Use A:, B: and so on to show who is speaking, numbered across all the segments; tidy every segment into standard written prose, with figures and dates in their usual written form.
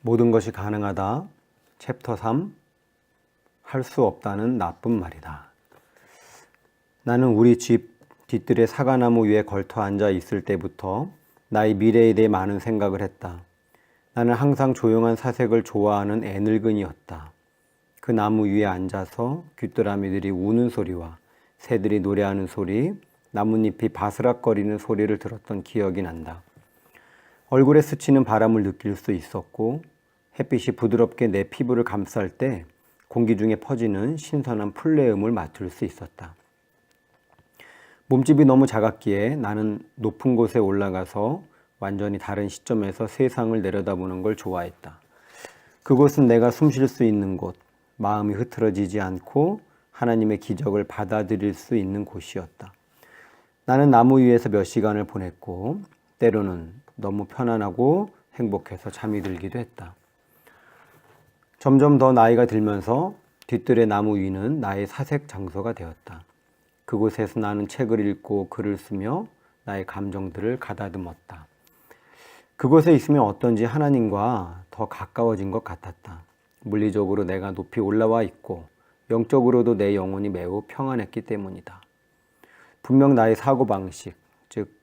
A: 모든 것이 가능하다. 챕터 3. 할 수 없다는 나쁜 말이다. 나는 우리 집 뒤뜰에 사과나무 위에 걸터 앉아 있을 때부터 나의 미래에 대해 많은 생각을 했다. 나는 항상 조용한 사색을 좋아하는 애늙은이였다. 그 나무 위에 앉아서 귀뚜라미들이 우는 소리와 새들이 노래하는 소리, 나뭇잎이 바스락거리는 소리를 들었던 기억이 난다. 얼굴에 스치는 바람을 느낄 수 있었고 햇빛이 부드럽게 내 피부를 감쌀 때 공기 중에 퍼지는 신선한 풀내음을 맡을 수 있었다. 몸집이 너무 작았기에 나는 높은 곳에 올라가서 완전히 다른 시점에서 세상을 내려다보는 걸 좋아했다. 그곳은 내가 숨 쉴 수 있는 곳, 마음이 흐트러지지 않고 하나님의 기적을 받아들일 수 있는 곳이었다. 나는 나무 위에서 몇 시간을 보냈고 때로는 너무 편안하고 행복해서 잠이 들기도 했다. 점점 더 나이가 들면서 뒤뜰의 나무 위는 나의 사색 장소가 되었다. 그곳에서 나는 책을 읽고 글을 쓰며 나의 감정들을 가다듬었다. 그곳에 있으면 어떤지 하나님과 더 가까워진 것 같았다. 물리적으로 내가 높이 올라와 있고 영적으로도 내 영혼이 매우 평안했기 때문이다. 분명 나의 사고방식, 즉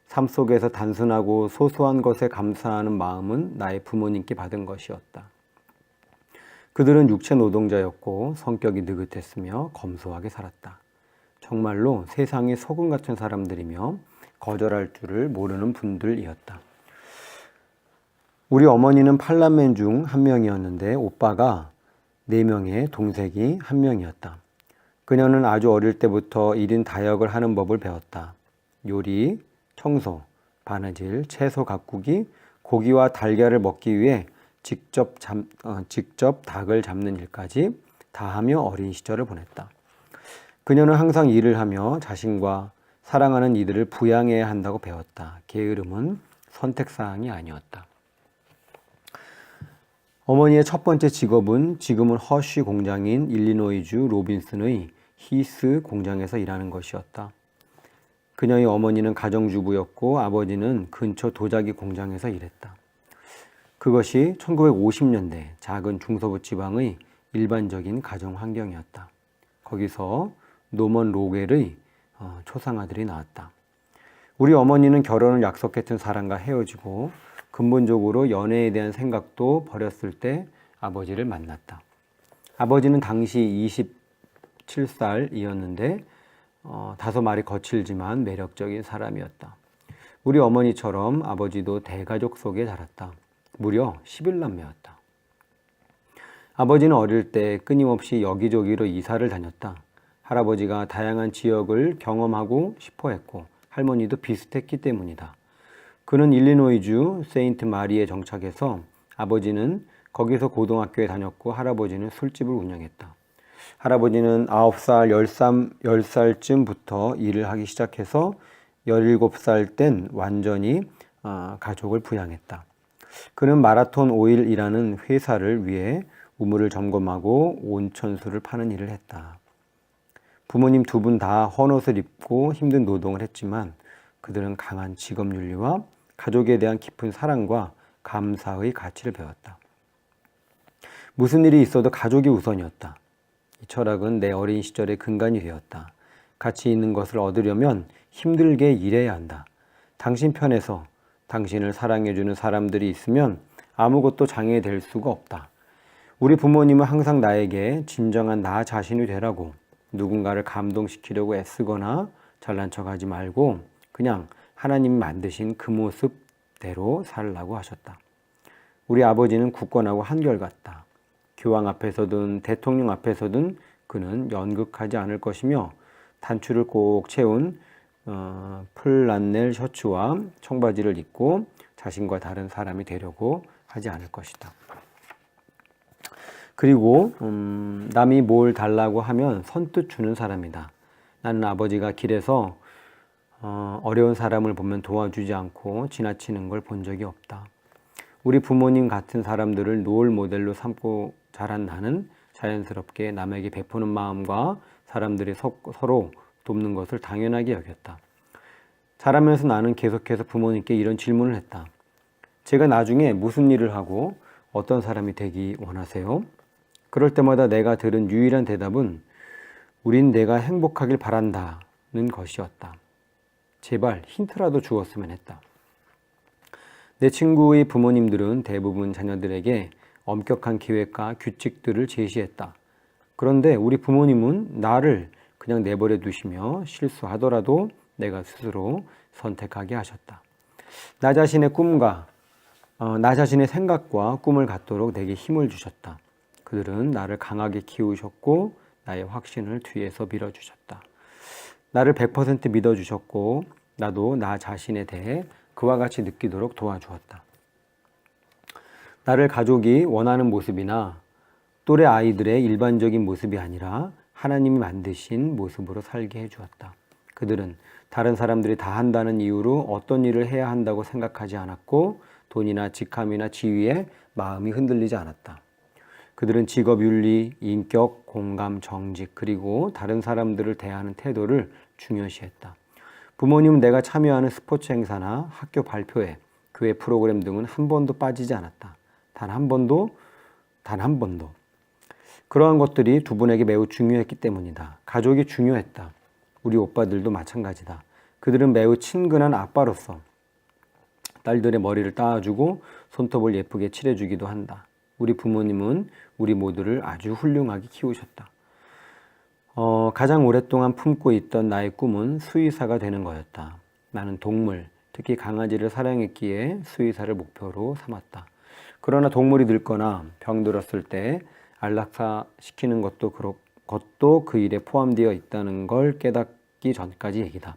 A: 삶 속에서 단순하고 소소한 것에 감사하는 마음은 나의 부모님께 받은 것이었다. 그들은 육체 노동자였고 성격이 느긋했으며 검소하게 살았다. 정말로 세상의 소금 같은 사람들이며 거절할 줄을 모르는 분들이었다. 우리 어머니는 8남매 중 한 명이었는데 오빠가 4명의 동생이 한 명이었다. 그녀는 아주 어릴 때부터 1인 다역을 하는 법을 배웠다. 요리, 청소, 바느질, 채소 가꾸기, 고기와 달걀을 먹기 위해 직접 닭을 잡는 일까지 다 하며 어린 시절을 보냈다. 그녀는 항상 일을 하며 자신과 사랑하는 이들을 부양해야 한다고 배웠다. 게으름은 선택사항이 아니었다. 어머니의 첫 번째 직업은 지금은 허쉬 공장인 일리노이주 로빈슨의 히스 공장에서 일하는 것이었다. 그녀의 어머니는 가정주부였고 아버지는 근처 도자기 공장에서 일했다. 그것이 1950년대 작은 중서부 지방의 일반적인 가정 환경이었다. 거기서 노먼 로겔의 초상아들이 나왔다. 우리 어머니는 결혼을 약속했던 사람과 헤어지고 근본적으로 연애에 대한 생각도 버렸을 때 아버지를 만났다. 아버지는 당시 27살이었는데 다소 말이 거칠지만 매력적인 사람이었다. 우리 어머니처럼 아버지도 대가족 속에 자랐다. 무려 11남매였다. 아버지는 어릴 때 끊임없이 여기저기로 이사를 다녔다. 할아버지가 다양한 지역을 경험하고 싶어 했고 할머니도 비슷했기 때문이다. 그는 일리노이주 세인트 마리에 정착해서 아버지는 거기서 고등학교에 다녔고 할아버지는 술집을 운영했다. 할아버지는 9살, 10살쯤부터 일을 하기 시작해서 17살 땐 완전히 가족을 부양했다. 그는 마라톤 오일이라는 회사를 위해 우물을 점검하고 온천수를 파는 일을 했다. 부모님 2분 다 헌옷을 입고 힘든 노동을 했지만 그들은 강한 직업윤리와 가족에 대한 깊은 사랑과 감사의 가치를 배웠다. 무슨 일이 있어도 가족이 우선이었다. 이 철학은 내 어린 시절의 근간이 되었다. 가치 있는 것을 얻으려면 힘들게 일해야 한다. 당신 편에서 당신을 사랑해주는 사람들이 있으면 아무것도 장애될 수가 없다. 우리 부모님은 항상 나에게 진정한 나 자신이 되라고 누군가를 감동시키려고 애쓰거나 잘난 척하지 말고 그냥 하나님이 만드신 그 모습대로 살라고 하셨다. 우리 아버지는 굳건하고 한결같다. 교황 앞에서든 대통령 앞에서든 그는 연극하지 않을 것이며 단추를 꼭 채운 플란넬 셔츠와 청바지를 입고 자신과 다른 사람이 되려고 하지 않을 것이다. 그리고 남이 뭘 달라고 하면 선뜻 주는 사람이다. 나는 아버지가 길에서 어려운 사람을 보면 도와주지 않고 지나치는 걸 본 적이 없다. 우리 부모님 같은 사람들을 롤 모델로 삼고 자란 나는 자연스럽게 남에게 베푸는 마음과 사람들이 서로 돕는 것을 당연하게 여겼다. 자라면서 나는 계속해서 부모님께 이런 질문을 했다. 제가 나중에 무슨 일을 하고 어떤 사람이 되기 원하세요? 그럴 때마다 내가 들은 유일한 대답은 우린 내가 행복하길 바란다는 것이었다. 제발 힌트라도 주었으면 했다. 내 친구의 부모님들은 대부분 자녀들에게 엄격한 계획과 규칙들을 제시했다. 그런데 우리 부모님은 나를 그냥 내버려 두시며 실수하더라도 내가 스스로 선택하게 하셨다. 나 자신의 생각과 꿈을 갖도록 내게 힘을 주셨다. 그들은 나를 강하게 키우셨고 나의 확신을 뒤에서 밀어주셨다. 나를 100% 믿어주셨고 나도 나 자신에 대해 그와 같이 느끼도록 도와주었다. 나를 가족이 원하는 모습이나 또래 아이들의 일반적인 모습이 아니라 하나님이 만드신 모습으로 살게 해주었다. 그들은 다른 사람들이 다 한다는 이유로 어떤 일을 해야 한다고 생각하지 않았고 돈이나 직함이나 지위에 마음이 흔들리지 않았다. 그들은 직업 윤리, 인격, 공감, 정직 그리고 다른 사람들을 대하는 태도를 중요시했다. 부모님은 내가 참여하는 스포츠 행사나 학교 발표회, 교회 프로그램 등은 한 번도 빠지지 않았다. 단 한 번도. 그러한 것들이 두 분에게 매우 중요했기 때문이다. 가족이 중요했다. 우리 오빠들도 마찬가지다. 그들은 매우 친근한 아빠로서 딸들의 머리를 따주고 손톱을 예쁘게 칠해주기도 한다. 우리 부모님은 우리 모두를 아주 훌륭하게 키우셨다. 가장 오랫동안 품고 있던 나의 꿈은 수의사가 되는 거였다. 나는 동물, 특히 강아지를 사랑했기에 수의사를 목표로 삼았다. 그러나 동물이 늙거나 병들었을 때 안락사시키는 것도 그 일에 포함되어 있다는 걸 깨닫기 전까지 얘기다.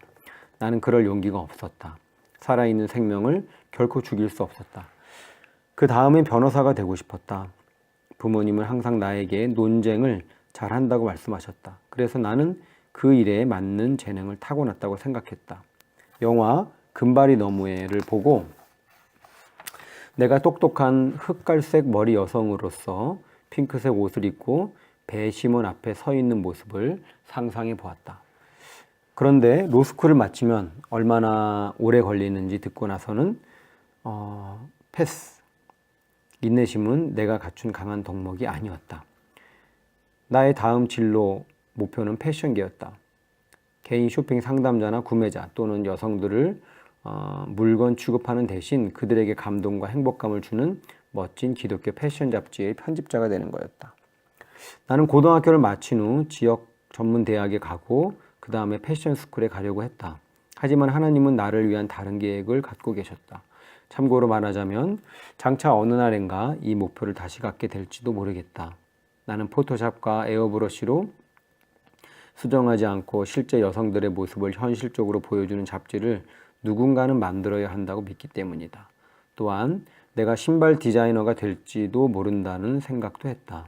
A: 나는 그럴 용기가 없었다. 살아있는 생명을 결코 죽일 수 없었다. 그 다음엔 변호사가 되고 싶었다. 부모님은 항상 나에게 논쟁을 잘한다고 말씀하셨다. 그래서 나는 그 일에 맞는 재능을 타고났다고 생각했다. 영화 금발이 너무해를 보고 내가 똑똑한 흑갈색 머리 여성으로서 핑크색 옷을 입고 배심원 앞에 서 있는 모습을 상상해 보았다. 그런데 로스쿨을 마치면 얼마나 오래 걸리는지 듣고 나서는 패스. 인내심은 내가 갖춘 강한 덕목이 아니었다. 나의 다음 진로 목표는 패션계였다. 개인 쇼핑 상담자나 구매자 또는 여성들을 물건 취급하는 대신 그들에게 감동과 행복감을 주는 멋진 기독교 패션 잡지의 편집자가 되는 거였다. 나는 고등학교를 마친 후 지역 전문 대학에 가고 그 다음에 패션 스쿨에 가려고 했다. 하지만 하나님은 나를 위한 다른 계획을 갖고 계셨다. 참고로 말하자면 장차 어느 날인가 이 목표를 다시 갖게 될지도 모르겠다. 나는 포토샵과 에어브러쉬로 수정하지 않고 실제 여성들의 모습을 현실적으로 보여주는 잡지를 누군가는 만들어야 한다고 믿기 때문이다. 또한 내가 신발 디자이너가 될지도 모른다는 생각도 했다.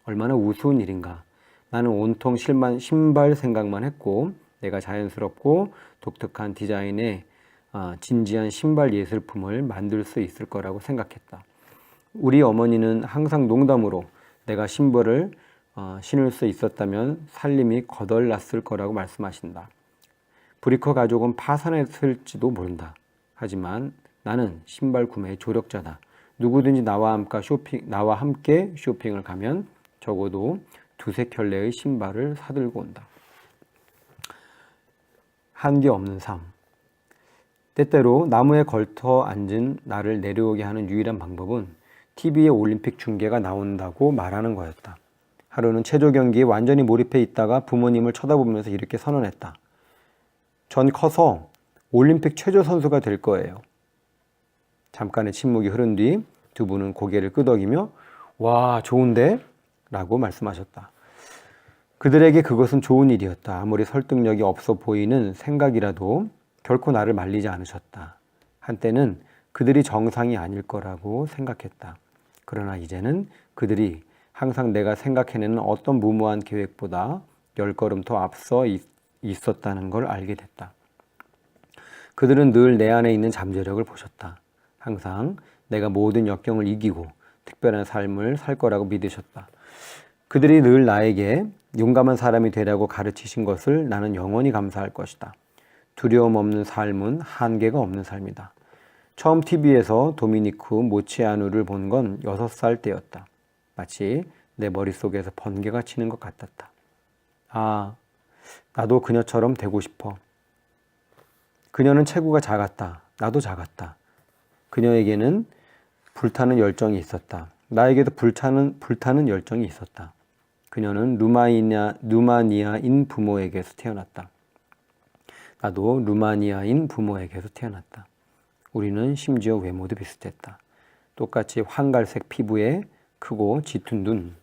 A: 얼마나 우스운 일인가. 나는 온통 신발 생각만 했고 내가 자연스럽고 독특한 디자인의 진지한 신발 예술품을 만들 수 있을 거라고 생각했다. 우리 어머니는 항상 농담으로 내가 신발을 신을 수 있었다면 살림이 거덜났을 거라고 말씀하신다. 브리커 가족은 파산했을지도 모른다. 하지만 나는 신발 구매의 조력자다. 누구든지 나와 함께 쇼핑을 가면 적어도 두세 켤레의 신발을 사들고 온다. 한계 없는 삶. 때때로 나무에 걸터 앉은 나를 내려오게 하는 유일한 방법은 TV에 올림픽 중계가 나온다고 말하는 거였다. 하루는 체조 경기에 완전히 몰입해 있다가 부모님을 쳐다보면서 이렇게 선언했다. 전 커서 올림픽 체조 선수가 될 거예요. 잠깐의 침묵이 흐른 뒤 두 분은 고개를 끄덕이며 와, 좋은데? 라고 말씀하셨다. 그들에게 그것은 좋은 일이었다. 아무리 설득력이 없어 보이는 생각이라도 결코 나를 말리지 않으셨다. 한때는 그들이 정상이 아닐 거라고 생각했다. 그러나 이제는 그들이 항상 내가 생각해내는 어떤 무모한 계획보다 10걸음 더 앞서 있었다는 걸 알게 됐다. 그들은 늘 내 안에 있는 잠재력을 보셨다. 항상 내가 모든 역경을 이기고 특별한 삶을 살 거라고 믿으셨다. 그들이 늘 나에게 용감한 사람이 되라고 가르치신 것을 나는 영원히 감사할 것이다. 두려움 없는 삶은 한계가 없는 삶이다. 처음 TV에서 도미니크 모치아누를 본 건 6살 때였다. 마치 내 머릿속에서 번개가 치는 것 같았다. 아, 나도 그녀처럼 되고 싶어. 그녀는 체구가 작았다. 나도 작았다. 그녀에게는 불타는 열정이 있었다. 나에게도 불타는 열정이 있었다. 그녀는 루마니아인 부모에게서 태어났다. 나도 루마니아인 부모에게서 태어났다. 우리는 심지어 외모도 비슷했다. 똑같이 황갈색 피부에 크고 짙은 눈,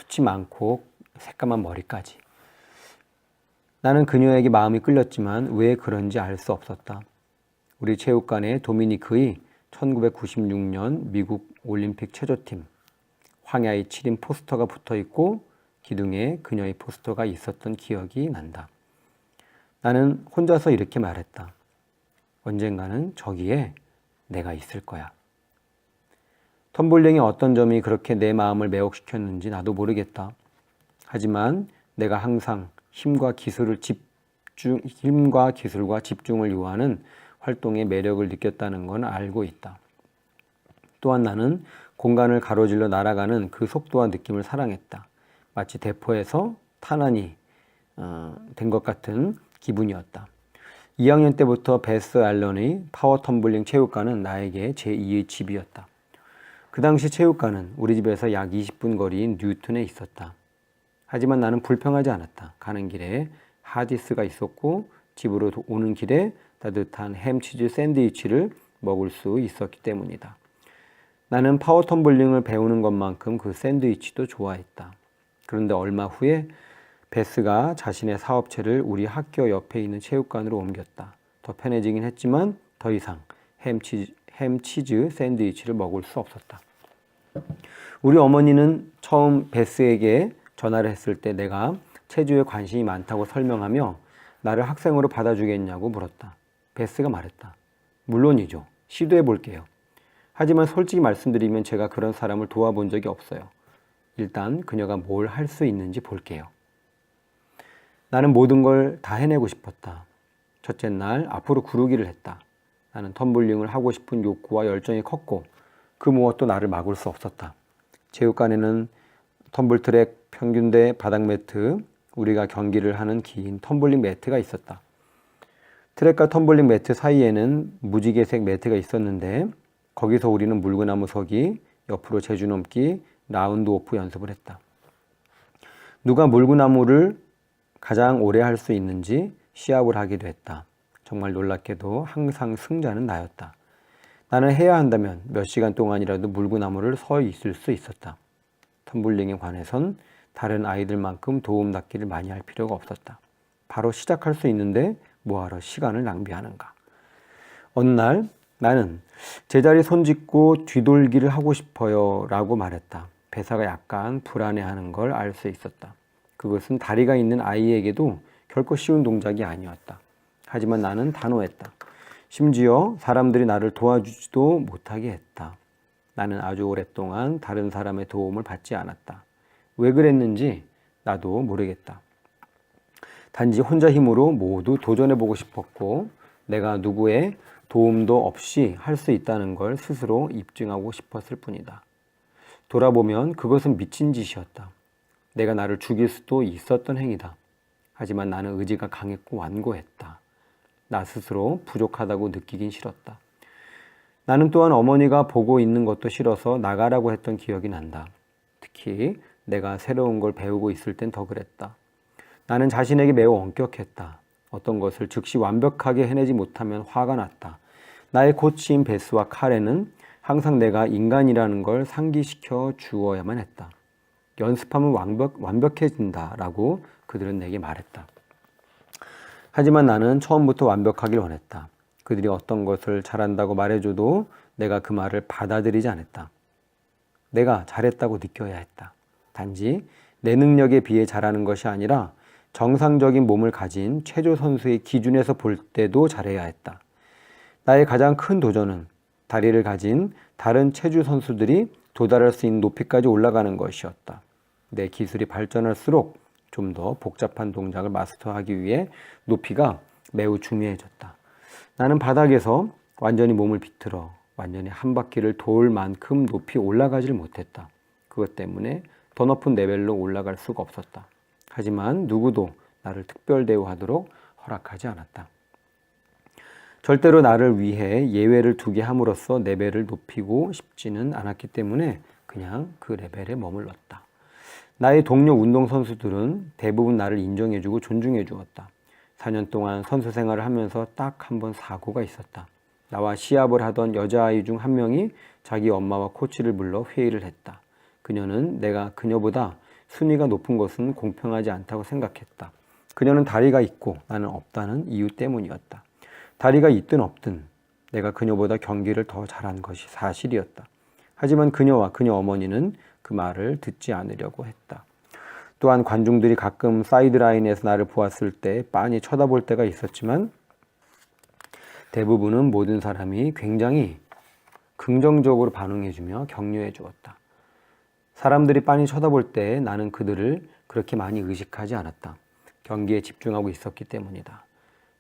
A: 숱이 많고 새까만 머리까지. 나는 그녀에게 마음이 끌렸지만 왜 그런지 알 수 없었다. 우리 체육관에 도미니크의 1996년 미국 올림픽 체조팀 황야의 7인 포스터가 붙어 있고 기둥에 그녀의 포스터가 있었던 기억이 난다. 나는 혼자서 이렇게 말했다. 언젠가는 저기에 내가 있을 거야. 텀블링의 어떤 점이 그렇게 내 마음을 매혹시켰는지 나도 모르겠다. 하지만 내가 항상 힘과 기술과 집중을 요하는 활동의 매력을 느꼈다는 건 알고 있다. 또한 나는 공간을 가로질러 날아가는 그 속도와 느낌을 사랑했다. 마치 대포에서 탄환이 된 것 같은 기분이었다. 2학년 때부터 베스 앨런의 파워 텀블링 체육관은 나에게 제2의 집이었다. 그 당시 체육관은 우리 집에서 약 20분 거리인 뉴튼에 있었다. 하지만 나는 불평하지 않았다. 가는 길에 하디스가 있었고 집으로 오는 길에 따뜻한 햄치즈 샌드위치를 먹을 수 있었기 때문이다. 나는 파워 텀블링을 배우는 것만큼 그 샌드위치도 좋아했다. 그런데 얼마 후에 베스가 자신의 사업체를 우리 학교 옆에 있는 체육관으로 옮겼다. 더 편해지긴 했지만 더 이상 햄치즈 샌드위치를 먹을 수 없었다. 우리 어머니는 처음 베스에게 전화를 했을 때 내가 체조에 관심이 많다고 설명하며 나를 학생으로 받아주겠냐고 물었다. 베스가 말했다. 물론이죠. 시도해 볼게요. 하지만 솔직히 말씀드리면 제가 그런 사람을 도와본 적이 없어요. 일단 그녀가 뭘 할 수 있는지 볼게요. 나는 모든 걸 다 해내고 싶었다. 첫째 날 앞으로 구르기를 했다. 나는 텀블링을 하고 싶은 욕구와 열정이 컸고 그 무엇도 나를 막을 수 없었다. 체육관에는 텀블트랙, 평균대, 바닥 매트, 우리가 경기를 하는 긴 텀블링 매트가 있었다. 트랙과 텀블링 매트 사이에는 무지개색 매트가 있었는데 거기서 우리는 물구나무 서기, 옆으로 제주 넘기, 라운드 오프 연습을 했다. 누가 물구나무를 가장 오래 할 수 있는지 시합을 하기도 했다. 정말 놀랍게도 항상 승자는 나였다. 나는 해야 한다면 몇 시간 동안이라도 물구나무를 서 있을 수 있었다. 텀블링에 관해선 다른 아이들만큼 도움닫기를 많이 할 필요가 없었다. 바로 시작할 수 있는데 뭐하러 시간을 낭비하는가. 어느 날 나는 제자리 손짓고 뒤돌기를 하고 싶어요 라고 말했다. 배사가 약간 불안해하는 걸 알 수 있었다. 그것은 다리가 있는 아이에게도 결코 쉬운 동작이 아니었다. 하지만 나는 단호했다. 심지어 사람들이 나를 도와주지도 못하게 했다. 나는 아주 오랫동안 다른 사람의 도움을 받지 않았다. 왜 그랬는지 나도 모르겠다. 단지 혼자 힘으로 모두 도전해보고 싶었고 내가 누구의 도움도 없이 할 수 있다는 걸 스스로 입증하고 싶었을 뿐이다. 돌아보면 그것은 미친 짓이었다. 내가 나를 죽일 수도 있었던 행위다. 하지만 나는 의지가 강했고 완고했다. 나 스스로 부족하다고 느끼긴 싫었다. 나는 또한 어머니가 보고 있는 것도 싫어서 나가라고 했던 기억이 난다. 특히 내가 새로운 걸 배우고 있을 땐 더 그랬다. 나는 자신에게 매우 엄격했다. 어떤 것을 즉시 완벽하게 해내지 못하면 화가 났다. 나의 코치인 베스와 카렌은 항상 내가 인간이라는 걸 상기시켜 주어야만 했다. 연습하면 완벽해진다라고 그들은 내게 말했다. 하지만 나는 처음부터 완벽하길 원했다. 그들이 어떤 것을 잘한다고 말해줘도 내가 그 말을 받아들이지 않았다. 내가 잘했다고 느껴야 했다. 단지 내 능력에 비해 잘하는 것이 아니라 정상적인 몸을 가진 체조 선수의 기준에서 볼 때도 잘해야 했다. 나의 가장 큰 도전은 다리를 가진 다른 체조 선수들이 도달할 수 있는 높이까지 올라가는 것이었다. 내 기술이 발전할수록 좀 더 복잡한 동작을 마스터하기 위해 높이가 매우 중요해졌다. 나는 바닥에서 완전히 몸을 비틀어 완전히 한 바퀴를 돌 만큼 높이 올라가질 못했다. 그것 때문에 더 높은 레벨로 올라갈 수가 없었다. 하지만 누구도 나를 특별 대우하도록 허락하지 않았다. 절대로 나를 위해 예외를 두게 함으로써 레벨을 높이고 싶지는 않았기 때문에 그냥 그 레벨에 머물렀다. 나의 동료 운동선수들은 대부분 나를 인정해주고 존중해 주었다. 4년 동안 선수 생활을 하면서 딱 한 번 사고가 있었다. 나와 시합을 하던 여자아이 중 한 명이 자기 엄마와 코치를 불러 회의를 했다. 그녀는 내가 그녀보다 순위가 높은 것은 공평하지 않다고 생각했다. 그녀는 다리가 있고 나는 없다는 이유 때문이었다. 다리가 있든 없든 내가 그녀보다 경기를 더 잘한 것이 사실이었다. 하지만 그녀와 그녀 어머니는 그 말을 듣지 않으려고 했다. 또한 관중들이 가끔 사이드라인에서 나를 보았을 때 빤히 쳐다볼 때가 있었지만 대부분은 모든 사람이 굉장히 긍정적으로 반응해주며 격려해 주었다. 사람들이 빤히 쳐다볼 때 나는 그들을 그렇게 많이 의식하지 않았다. 경기에 집중하고 있었기 때문이다.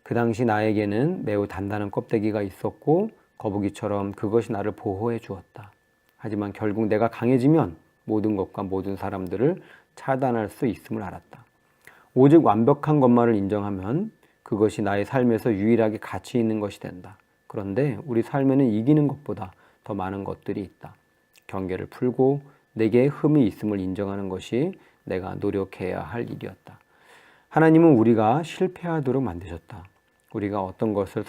A: 그 당시 나에게는 매우 단단한 껍데기가 있었고 거북이처럼 그것이 나를 보호해 주었다. 하지만 결국 내가 강해지면 모든 것과 모든 사람들을 차단할 수 있음을 알았다. 오직 완벽한 것만을 인정하면 그것이 나의 삶에서 유일하게 가치 있는 것이 된다. 그런데 우리 삶에는 이기는 것보다 더 많은 것들이 있다. 경계를 풀고 내게 흠이 있음을 인정하는 것이 내가 노력해야 할 일이었다. 하나님은 우리가 실패하도록 만드셨다. 우리가 어떤 것을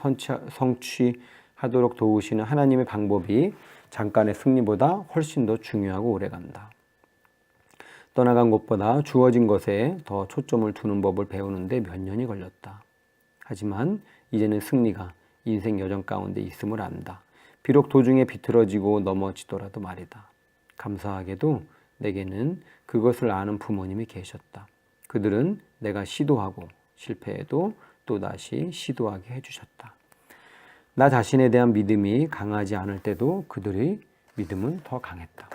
A: 성취하도록 도우시는 하나님의 방법이 잠깐의 승리보다 훨씬 더 중요하고 오래간다. 떠나간 것보다 주어진 것에 더 초점을 두는 법을 배우는데 몇 년이 걸렸다. 하지만 이제는 승리가 인생 여정 가운데 있음을 안다. 비록 도중에 비틀어지고 넘어지더라도 말이다. 감사하게도 내게는 그것을 아는 부모님이 계셨다. 그들은 내가 시도하고 실패해도 또다시 시도하게 해주셨다. 나 자신에 대한 믿음이 강하지 않을 때도 그들의 믿음은 더 강했다.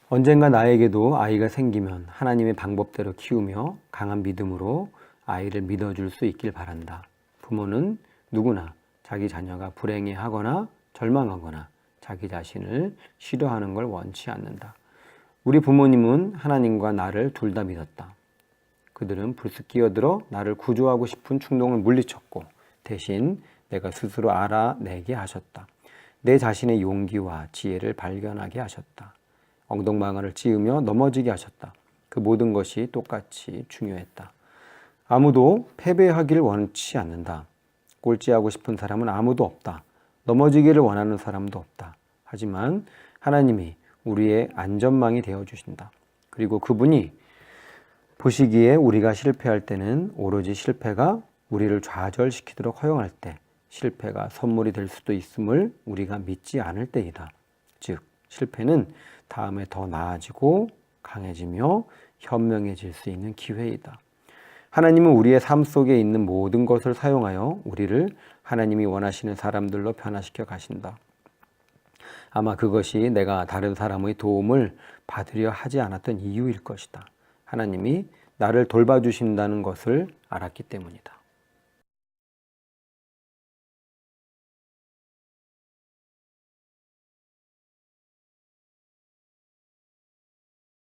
A: 언젠가 나에게도 아이가 생기면 하나님의 방법대로 키우며 강한 믿음으로 아이를 믿어줄 수 있길 바란다. 부모는 누구나 자기 자녀가 불행해하거나 절망하거나 자기 자신을 싫어하는 걸 원치 않는다. 우리 부모님은 하나님과 나를 둘 다 믿었다. 그들은 불쑥 끼어들어 나를 구조하고 싶은 충동을 물리쳤고 대신 내가 스스로 알아내게 하셨다. 내 자신의 용기와 지혜를 발견하게 하셨다. 엉덩방아를 찧으며 넘어지게 하셨다. 그 모든 것이 똑같이 중요했다. 아무도 패배하기를 원치 않는다. 꼴찌하고 싶은 사람은 아무도 없다. 넘어지기를 원하는 사람도 없다. 하지만 하나님이 우리의 안전망이 되어주신다. 그리고 그분이 보시기에 우리가 실패할 때는 오로지 실패가 우리를 좌절시키도록 허용할 때 실패가 선물이 될 수도 있음을 우리가 믿지 않을 때이다. 즉 실패는 다음에 더 나아지고 강해지며 현명해질 수 있는 기회이다. 하나님은 우리의 삶 속에 있는 모든 것을 사용하여 우리를 하나님이 원하시는 사람들로 변화시켜 가신다. 아마 그것이 내가 다른 사람의 도움을 받으려 하지 않았던 이유일 것이다. 하나님이 나를 돌봐주신다는 것을 알았기 때문이다.